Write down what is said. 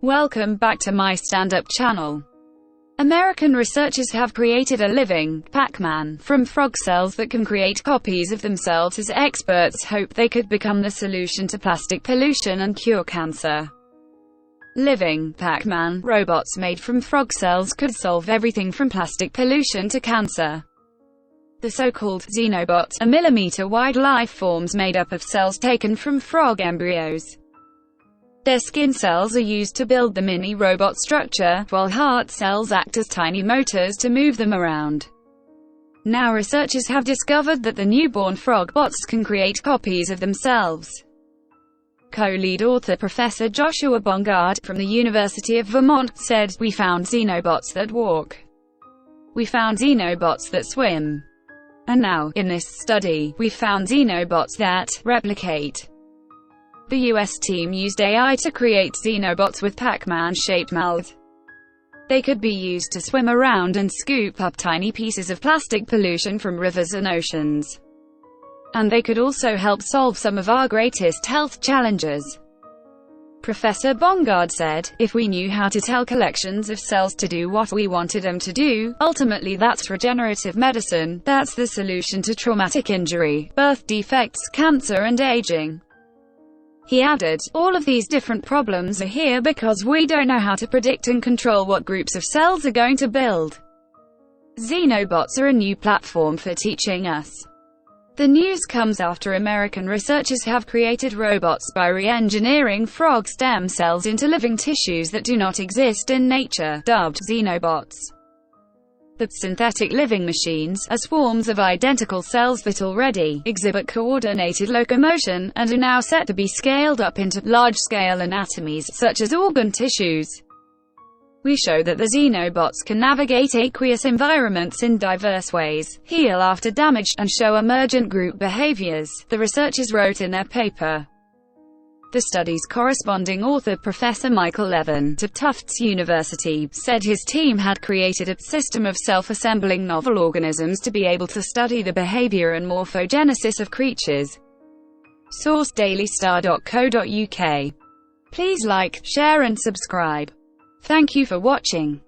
Welcome back to my stand-up channel. American researchers have created a living Pac-Man from frog cells that can create copies of themselves as experts hope they could become the solution to plastic pollution and cure cancer. Living Pac-Man robots made from frog cells could solve everything from plastic pollution to cancer. The so-called xenobots are millimeter-wide life forms made up of cells taken from frog embryos. Their skin cells are used to build the mini-robot structure, while heart cells act as tiny motors to move them around. Now researchers have discovered that the newborn frog bots can create copies of themselves. Co-lead author Professor Joshua Bongard, from the University of Vermont, said, "We found xenobots that walk. We found xenobots that swim. And now, in this study, we found xenobots that replicate." The US team used AI to create xenobots with Pac-Man-shaped mouths. They could be used to swim around and scoop up tiny pieces of plastic pollution from rivers and oceans. And they could also help solve some of our greatest health challenges. Professor Bongard said, "If we knew how to tell collections of cells to do what we wanted them to do, ultimately that's regenerative medicine. That's the solution to traumatic injury, birth defects, cancer and aging." He added, "All of these different problems are here because we don't know how to predict and control what groups of cells are going to build. Xenobots are a new platform for teaching us." The news comes after American researchers have created robots by re-engineering frog stem cells into living tissues that do not exist in nature, dubbed xenobots. The synthetic living machines are swarms of identical cells that already exhibit coordinated locomotion, and are now set to be scaled up into large-scale anatomies, such as organ tissues. We show that the xenobots can navigate aqueous environments in diverse ways, heal after damage, and show emergent group behaviors, the researchers wrote in their paper. The study's corresponding author, Professor Michael Levin, of Tufts University, said his team had created a system of self-assembling novel organisms to be able to study the behavior and morphogenesis of creatures. Source: dailystar.co.uk. Please like, share and subscribe. Thank you for watching.